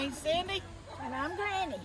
I'm Cindy. And I'm Granny.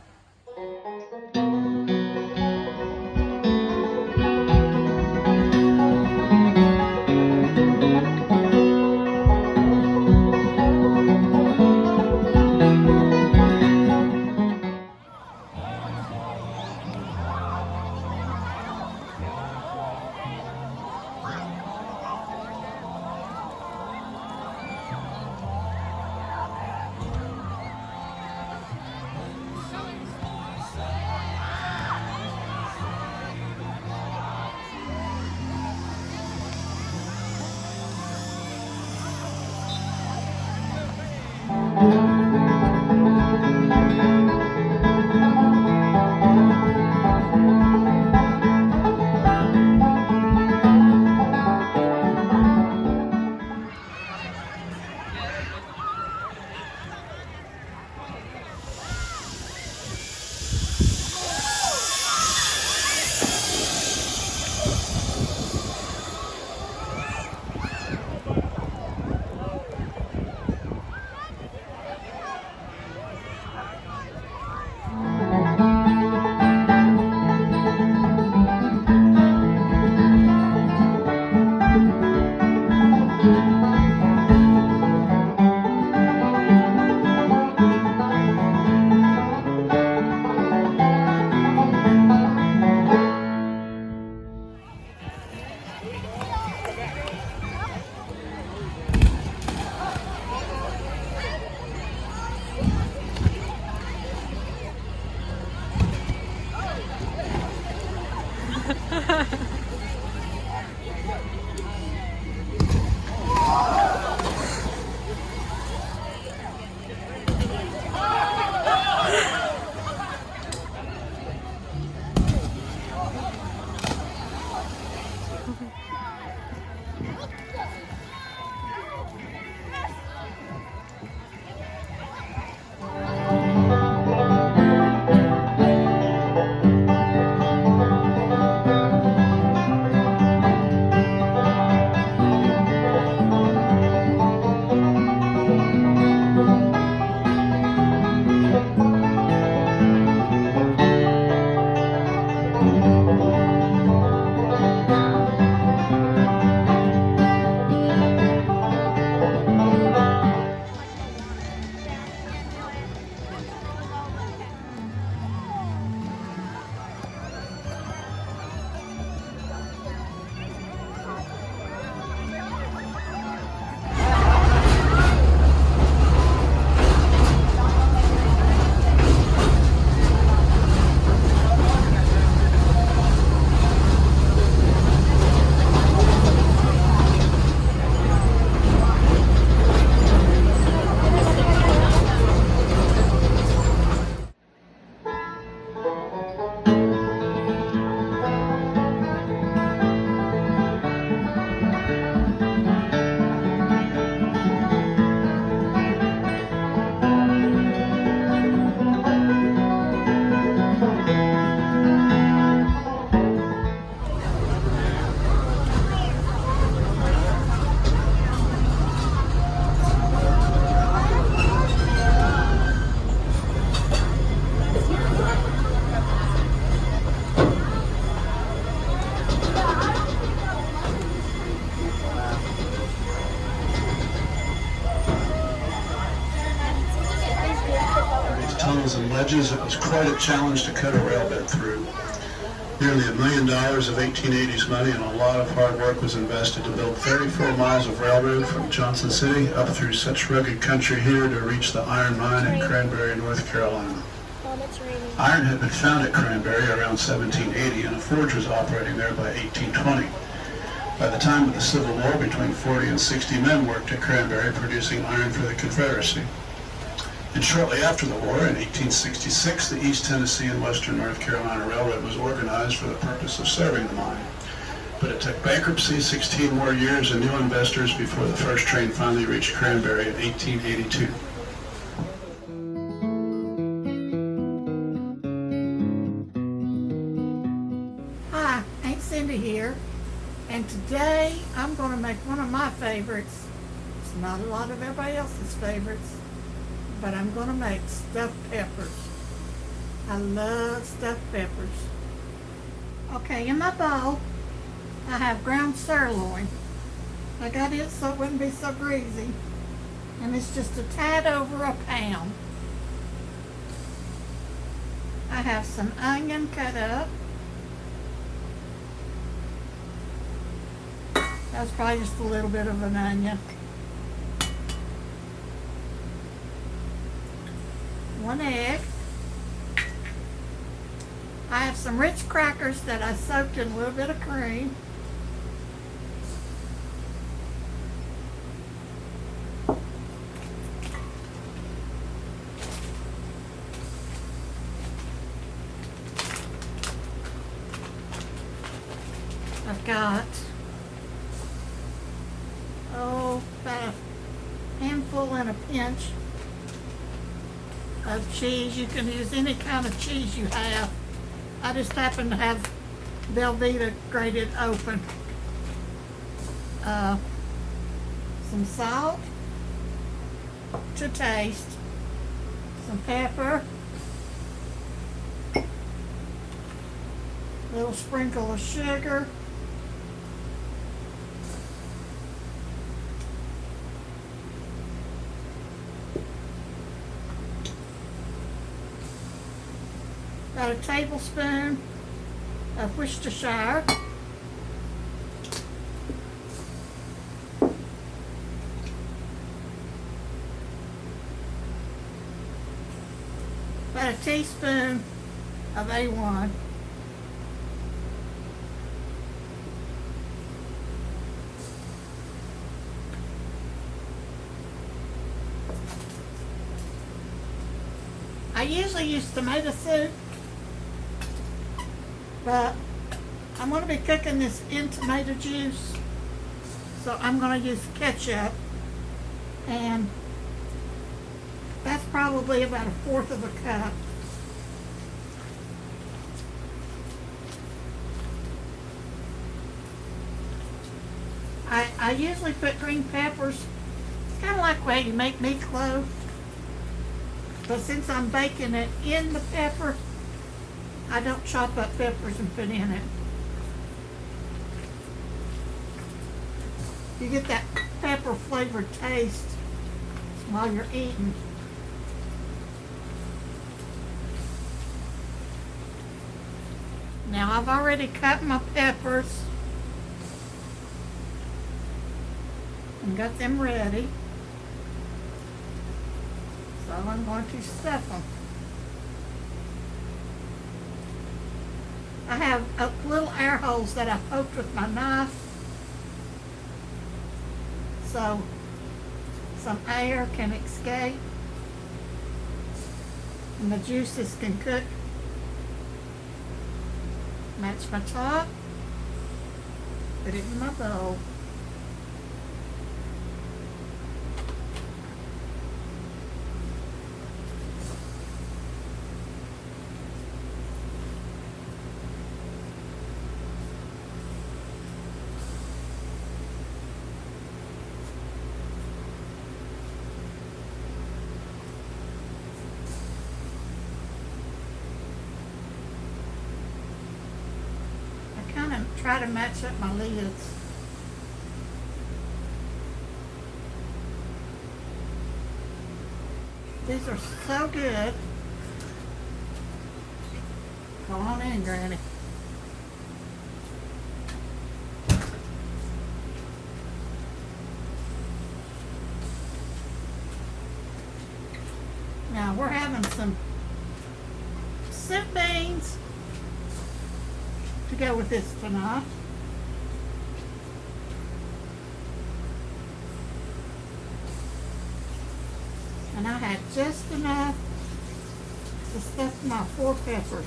Tunnels and ledges. It was quite a challenge to cut a rail bed through. Nearly $1 million of 1880s money and a lot of hard work was invested to build 34 miles of railroad from Johnson City up through such rugged country here to reach the iron mine in Cranberry, North Carolina. Mom, it's raining. Iron had been found at Cranberry around 1780, and a forge was operating there by 1820. By the time of the Civil War, between 40 and 60 men worked at Cranberry producing iron for the Confederacy. And shortly after the war, in 1866, the East Tennessee and Western North Carolina Railroad was organized for the purpose of serving the mine. But it took bankruptcy, 16 more years, and new investors before the first train finally reached Cranberry in 1882. Hi, Aunt Cindy here, and today I'm going to make one of my favorites. It's not a lot of everybody else's favorites, but I'm going to make stuffed peppers. I love stuffed peppers. Okay, in my bowl, I have ground sirloin. I got it so it wouldn't be so greasy, and it's just a tad over a pound. I have some onion cut up. That's probably just a little bit of an onion. 1 egg. I have some Ritz crackers that I soaked in a little bit of cream. I've got about a handful and a pinch of cheese. You can use any kind of cheese you have. I just happen to have Velveeta grated open. Some salt to taste, some pepper, a little sprinkle of sugar, about a tablespoon of Worcestershire, about a teaspoon of A1, I usually use tomato soup, but I'm going to be cooking this in tomato juice, so I'm going to use ketchup, and that's probably about 1/4 of a cup. I usually put green peppers. It's kind of like the way you make meatloaf, but since I'm baking it in the pepper, I don't chop up peppers and put in it. You get that pepper flavored taste while you're eating. Now I've already cut my peppers and got them ready. So I'm going to stuff them. I have little air holes that I poked with my knife, so some air can escape and the juices can cook. Match my top, put it in my bowl. Try to match up my lids. These are so good. Come on in, Granny. Now we're having some cent beans to go with this tonight. And I had just enough to stuff my 4 peppers.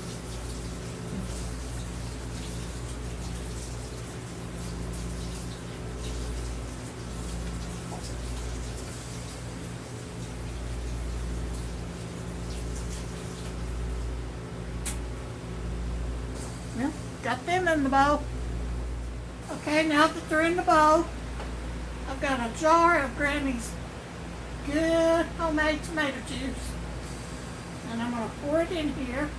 Well, got them in the bowl. Okay, now that they're in the bowl, I've got a jar of Granny's good homemade tomato juice. And I'm going to pour it in here.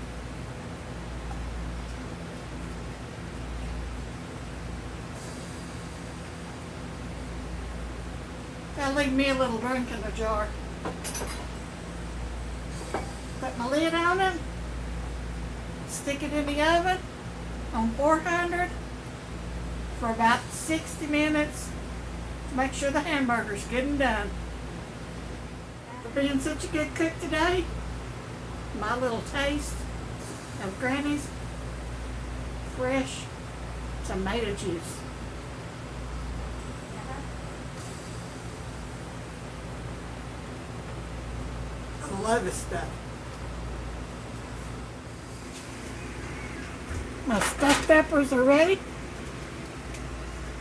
That'll leave me a little drink in the jar. Put my lid on it. Stick it in the oven on 400 for about 60 minutes to make sure the hamburger's good and done. For being such a good cook today, my little taste of Granny's fresh tomato juice. I love this stuff. My stuffed peppers are ready.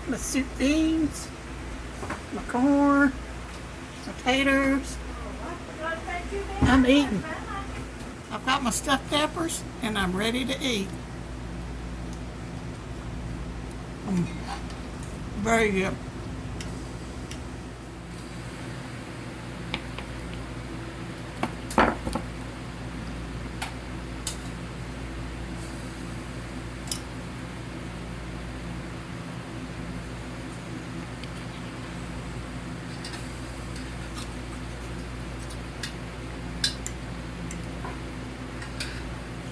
My soup beans, my corn, my taters. I'm eating. I've got my stuffed peppers and I'm ready to eat. Very good.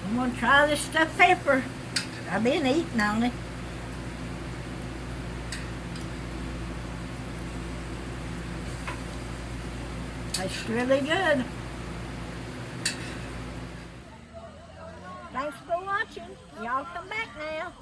I'm gonna try this stuffed pepper. I've been eating on it. Tastes really good. Thanks for watching. Y'all come back now.